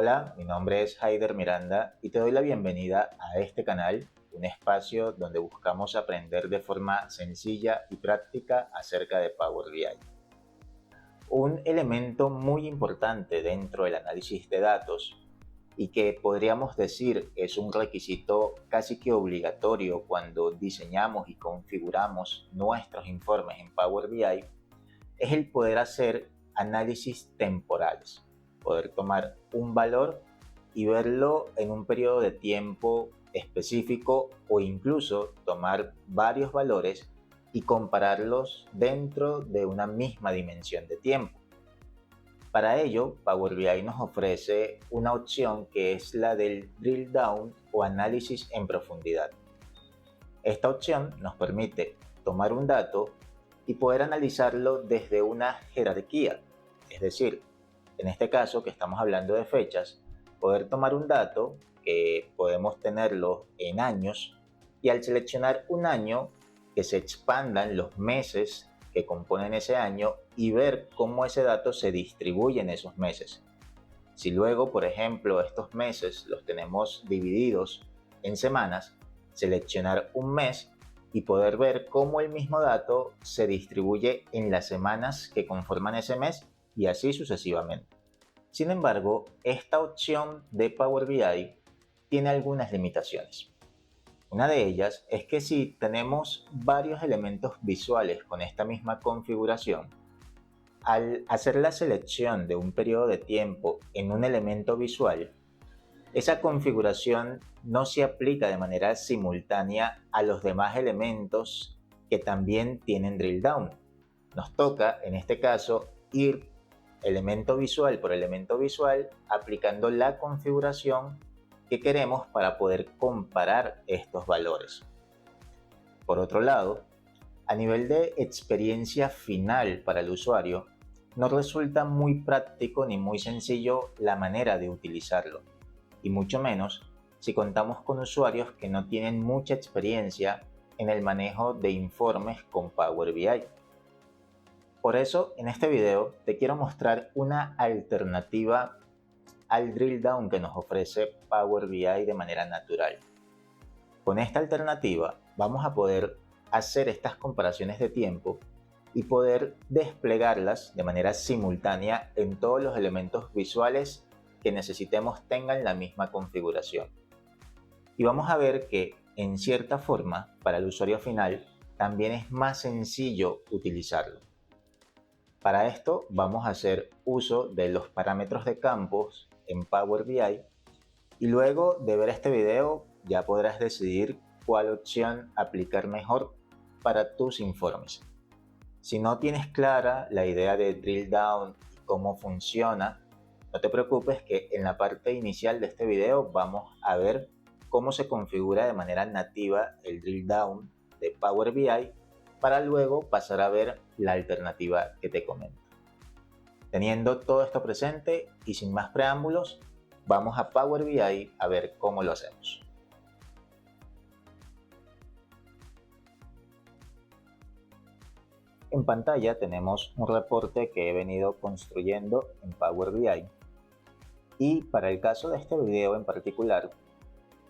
Hola, mi nombre es Haider Miranda y te doy la bienvenida a este canal, un espacio donde buscamos aprender de forma sencilla y práctica acerca de Power BI. Un elemento muy importante dentro del análisis de datos y que podríamos decir es un requisito casi que obligatorio cuando diseñamos y configuramos nuestros informes en Power BI es el poder hacer análisis temporales, poder tomar un valor y verlo en un periodo de tiempo específico o incluso tomar varios valores y compararlos dentro de una misma dimensión de tiempo. Para ello, Power BI nos ofrece una opción que es la del Drill Down o análisis en profundidad. Esta opción nos permite tomar un dato y poder analizarlo desde una jerarquía, es decir, en este caso que estamos hablando de fechas, poder tomar un dato que podemos tenerlo en años y al seleccionar un año que se expandan los meses que componen ese año y ver cómo ese dato se distribuye en esos meses. Si luego, por ejemplo, estos meses los tenemos divididos en semanas, seleccionar un mes y poder ver cómo el mismo dato se distribuye en las semanas que conforman ese mes y así sucesivamente. Sin embargo, esta opción de Power BI tiene algunas limitaciones. Una de ellas es que si tenemos varios elementos visuales con esta misma configuración, al hacer la selección de un periodo de tiempo en un elemento visual, esa configuración no se aplica de manera simultánea a los demás elementos que también tienen drill down. Nos toca, en este caso, ir elemento visual por elemento visual aplicando la configuración que queremos para poder comparar estos valores. Por otro lado, a nivel de experiencia final para el usuario, no resulta muy práctico ni muy sencillo la manera de utilizarlo, y mucho menos si contamos con usuarios que no tienen mucha experiencia en el manejo de informes con Power BI. Por eso, en este video te quiero mostrar una alternativa al drill down que nos ofrece Power BI de manera natural. Con esta alternativa vamos a poder hacer estas comparaciones de tiempo y poder desplegarlas de manera simultánea en todos los elementos visuales que necesitemos tengan la misma configuración. Y vamos a ver que en cierta forma para el usuario final también es más sencillo utilizarlo. Para esto vamos a hacer uso de los parámetros de campos en Power BI y luego de ver este video ya podrás decidir cuál opción aplicar mejor para tus informes. Si no tienes clara la idea de drill down y cómo funciona, no te preocupes que en la parte inicial de este video vamos a ver cómo se configura de manera nativa el drill down de Power BI para luego pasar a ver la alternativa que te comento. Teniendo todo esto presente y sin más preámbulos, vamos a Power BI a ver cómo lo hacemos. En pantalla tenemos un reporte que he venido construyendo en Power BI y para el caso de este video en particular,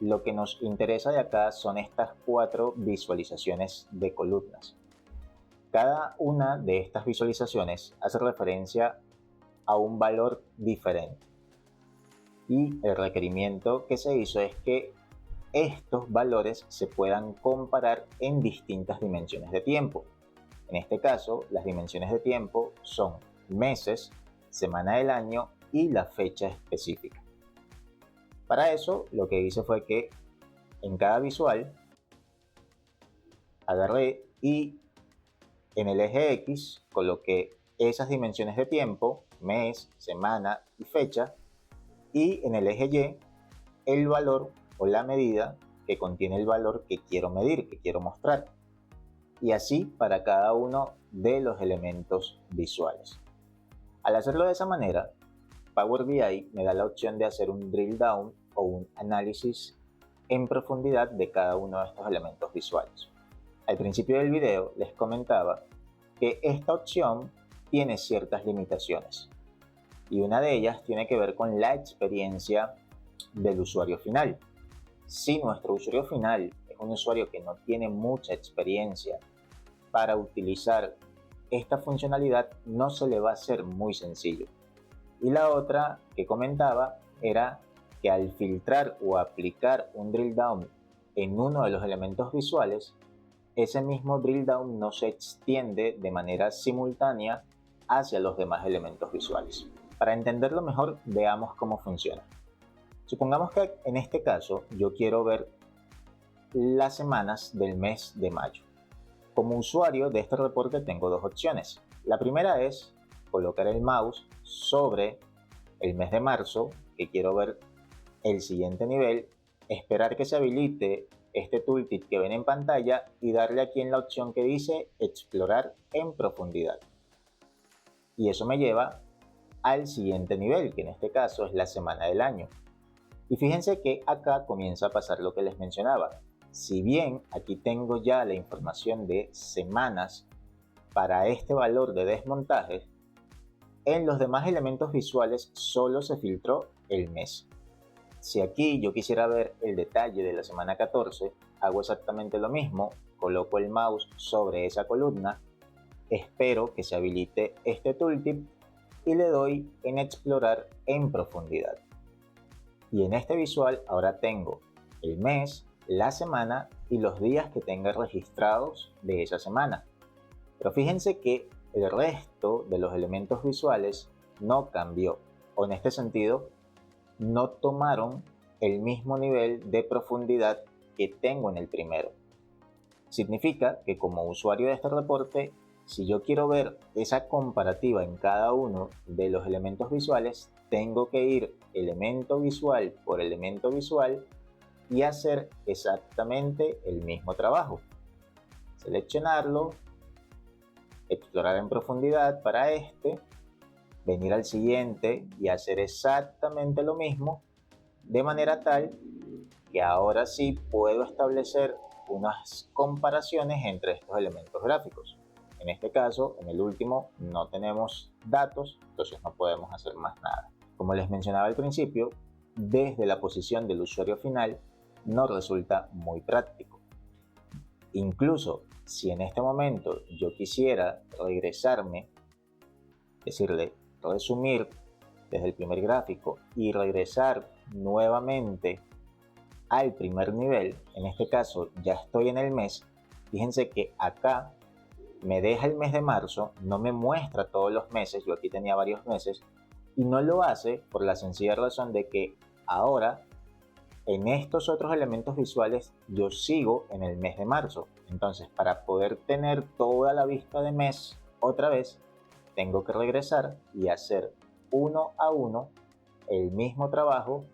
lo que nos interesa de acá son estas 4 visualizaciones de columnas. Cada una de estas visualizaciones hace referencia a un valor diferente y el requerimiento que se hizo es que estos valores se puedan comparar en distintas dimensiones de tiempo. En este caso, las dimensiones de tiempo son meses, semana del año y la fecha específica. Para eso, lo que hice fue que en cada visual agarré y en el eje X coloqué esas dimensiones de tiempo, mes, semana y fecha, y en el eje Y el valor o la medida que contiene el valor que quiero medir, que quiero mostrar. Y así para cada uno de los elementos visuales. Al hacerlo de esa manera, Power BI me da la opción de hacer un drill down o un análisis en profundidad de cada uno de estos elementos visuales. Al principio del video les comentaba que esta opción tiene ciertas limitaciones. y una de ellas tiene que ver con la experiencia del usuario final. Si nuestro usuario final es un usuario que no tiene mucha experiencia para utilizar esta funcionalidad, no se le va a hacer muy sencillo. Y la otra que comentaba era que al filtrar o aplicar un drill down en uno de los elementos visuales, ese mismo drill down no se extiende de manera simultánea hacia los demás elementos visuales. Para entenderlo mejor, veamos cómo funciona. Supongamos que en este caso yo quiero ver las semanas del mes de mayo. Como usuario de este reporte tengo dos opciones. La primera es colocar el mouse sobre el mes de marzo, que quiero ver el siguiente nivel, esperar que se habilite este tooltip que ven en pantalla y darle aquí en la opción que dice explorar en profundidad. Y eso me lleva al siguiente nivel, que en este caso es la semana del año. Y fíjense que acá comienza a pasar lo que les mencionaba. Si bien aquí tengo ya la información de semanas para este valor de desmontaje, en los demás elementos visuales solo se filtró el mes. Si aquí yo quisiera ver el detalle de la semana 14, hago exactamente lo mismo, coloco el mouse sobre esa columna, espero que se habilite este tooltip y le doy en explorar en profundidad. Y en este visual ahora tengo el mes, la semana y los días que tenga registrados de esa semana. Pero fíjense que el resto de los elementos visuales no cambió, o en este sentido, no tomaron el mismo nivel de profundidad que tengo en el primero. Significa que como usuario de este reporte, si yo quiero ver esa comparativa en cada uno de los elementos visuales, tengo que ir elemento visual por elemento visual y hacer exactamente el mismo trabajo. Seleccionarlo, explorar en profundidad para este, venir al siguiente y hacer exactamente lo mismo, de manera tal que ahora sí puedo establecer unas comparaciones entre estos elementos gráficos. En este caso, en el último, no tenemos datos, entonces no podemos hacer más nada. Como les mencionaba al principio, desde la posición del usuario final no resulta muy práctico. Incluso si en este momento yo quisiera regresarme, decirle resumir desde el primer gráfico y regresar nuevamente al primer nivel, en este caso ya estoy en el mes, fíjense que acá me deja el mes de marzo, no me muestra todos los meses, yo aquí tenía varios meses, y no lo hace por la sencilla razón de que ahora en estos otros elementos visuales yo sigo en el mes de marzo. Entonces, para poder tener toda la vista de mes otra vez, tengo que regresar y hacer uno a uno el mismo trabajo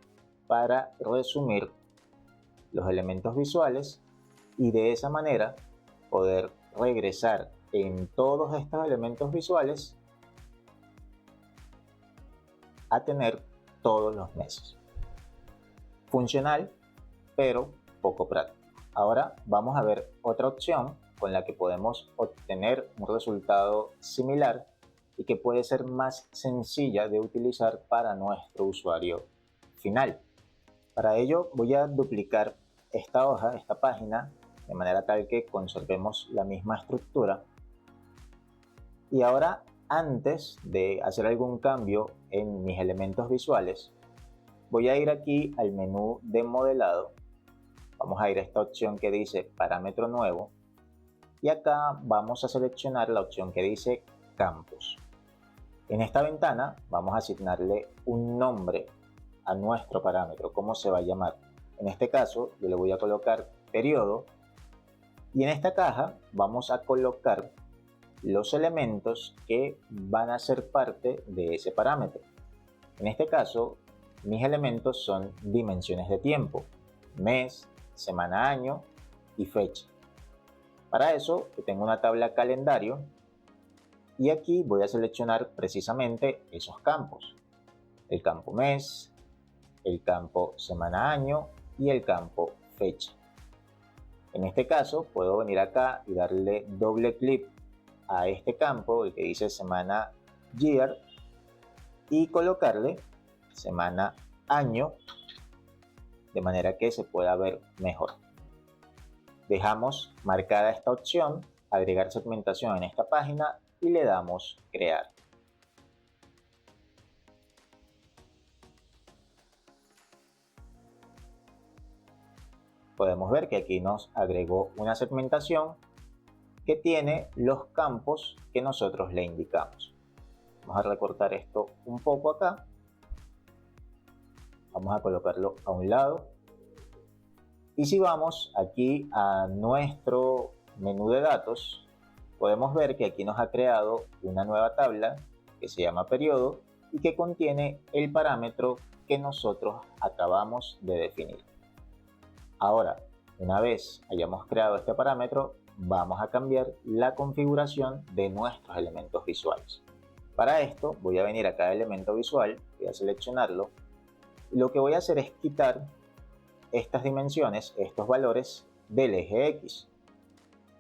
para resumir los elementos visuales y de esa manera poder regresar en todos estos elementos visuales a tener todos los meses. Funcional, pero poco práctico. Ahora vamos a ver otra opción con la que podemos obtener un resultado similar y que puede ser más sencilla de utilizar para nuestro usuario final. Para ello voy a duplicar esta hoja, esta página, de manera tal que conservemos la misma estructura. Y ahora, antes de hacer algún cambio en mis elementos visuales, voy a ir aquí al menú de modelado. Vamos a ir a esta opción que dice parámetro nuevo y acá vamos a seleccionar la opción que dice campos. En esta ventana vamos a asignarle un nombre a nuestro parámetro, cómo se va a llamar. En este caso yo le voy a colocar periodo y en esta caja vamos a colocar los elementos que van a ser parte de ese parámetro. En este caso mis elementos son dimensiones de tiempo, mes, semana, año y fecha. Para eso tengo una tabla calendario y aquí voy a seleccionar precisamente esos campos. El campo mes, el campo semana, año y el campo fecha. En este caso puedo venir acá y darle doble clic a este campo, el que dice semana year, y colocarle semana, año, de manera que se pueda ver mejor. Dejamos marcada esta opción, agregar segmentación en esta página y le damos crear. Podemos ver que aquí nos agregó una segmentación que tiene los campos que nosotros le indicamos. Vamos a recortar esto un poco acá. Vamos a colocarlo a un lado. Y si vamos aquí a nuestro menú de datos, podemos ver que aquí nos ha creado una nueva tabla que se llama periodo y que contiene el parámetro que nosotros acabamos de definir. Ahora, una vez hayamos creado este parámetro, vamos a cambiar la configuración de nuestros elementos visuales. Para esto voy a venir acá a elemento visual, voy a seleccionarlo. Lo que voy a hacer es quitar estas dimensiones, estos valores del eje X,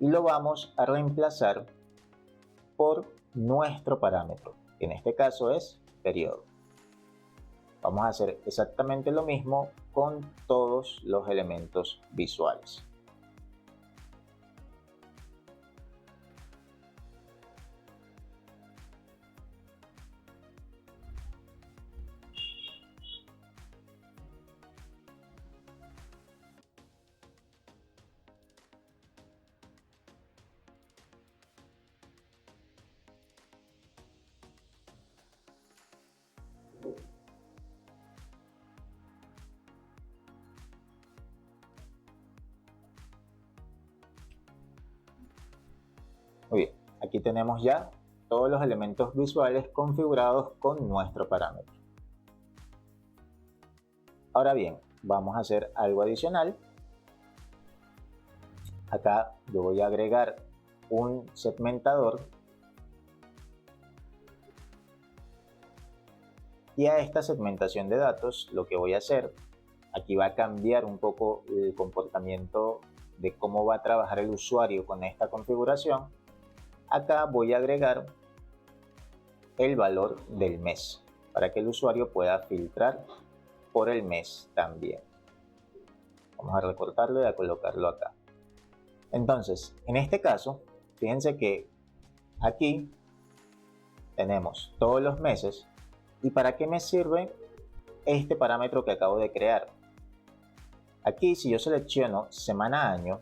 y lo vamos a reemplazar por nuestro parámetro, que en este caso es periodo. Vamos a hacer exactamente lo mismo con todos los elementos visuales. Muy bien, aquí tenemos ya todos los elementos visuales configurados con nuestro parámetro. Ahora bien, vamos a hacer algo adicional. Acá yo voy a agregar un segmentador y a esta segmentación de datos lo que voy a hacer, aquí va a cambiar un poco el comportamiento de cómo va a trabajar el usuario con esta configuración. Acá voy a agregar el valor del mes para que el usuario pueda filtrar por el mes también. Vamos a recortarlo y a colocarlo acá. Entonces, en este caso, fíjense que aquí tenemos todos los meses. ¿Y para qué me sirve este parámetro que acabo de crear? Aquí, si yo selecciono semana-año,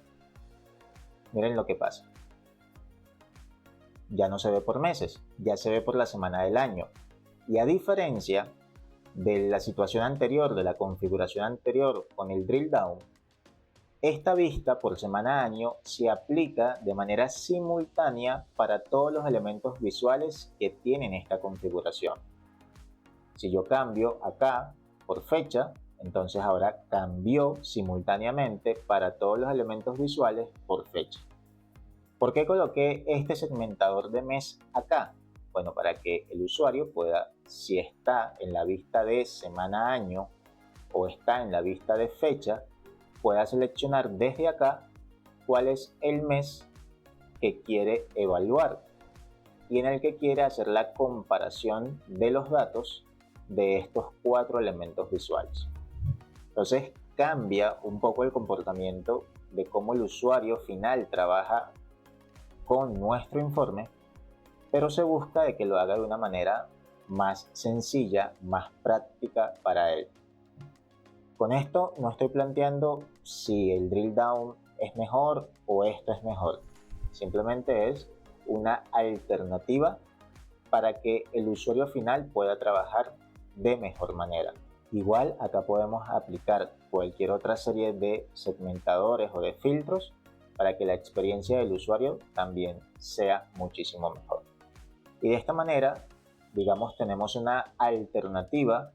miren lo que pasa. Ya no se ve por meses, ya se ve por la semana del año. Y a diferencia de la situación anterior, de la configuración anterior con el drill down, esta vista por semana-año se aplica de manera simultánea para todos los elementos visuales que tienen esta configuración. Si yo cambio acá por fecha, entonces ahora cambió simultáneamente para todos los elementos visuales por fecha. ¿Por qué coloqué este segmentador de mes acá? Bueno, para que el usuario pueda, si está en la vista de semana-año o está en la vista de fecha, pueda seleccionar desde acá cuál es el mes que quiere evaluar y en el que quiere hacer la comparación de los datos de estos 4 elementos visuales. Entonces cambia un poco el comportamiento de cómo el usuario final trabaja con nuestro informe, pero se busca de que lo haga de una manera más sencilla, más práctica para él. Con esto no estoy planteando si el drill down es mejor o esto es mejor. Simplemente es una alternativa para que el usuario final pueda trabajar de mejor manera. Igual acá podemos aplicar cualquier otra serie de segmentadores o de filtros para que la experiencia del usuario también sea muchísimo mejor. Y de esta manera, digamos, tenemos una alternativa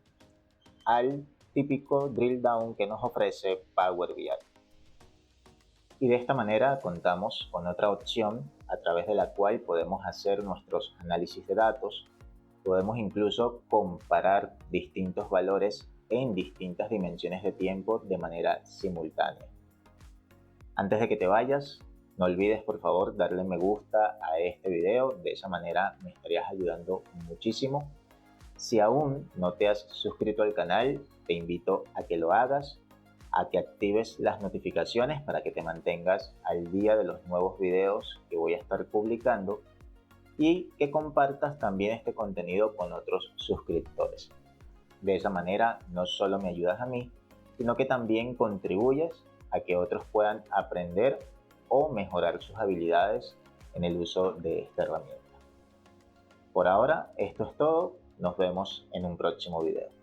al típico drill down que nos ofrece Power BI. Y de esta manera contamos con otra opción a través de la cual podemos hacer nuestros análisis de datos, podemos incluso comparar distintos valores en distintas dimensiones de tiempo de manera simultánea. Antes de que te vayas, no olvides por favor darle me gusta a este video, de esa manera me estarías ayudando muchísimo. Si aún no te has suscrito al canal, te invito a que lo hagas, a que actives las notificaciones para que te mantengas al día de los nuevos videos que voy a estar publicando y que compartas también este contenido con otros suscriptores. De esa manera no solo me ayudas a mí, sino que también contribuyes a que otros puedan aprender o mejorar sus habilidades en el uso de esta herramienta. Por ahora, esto es todo. Nos vemos en un próximo video.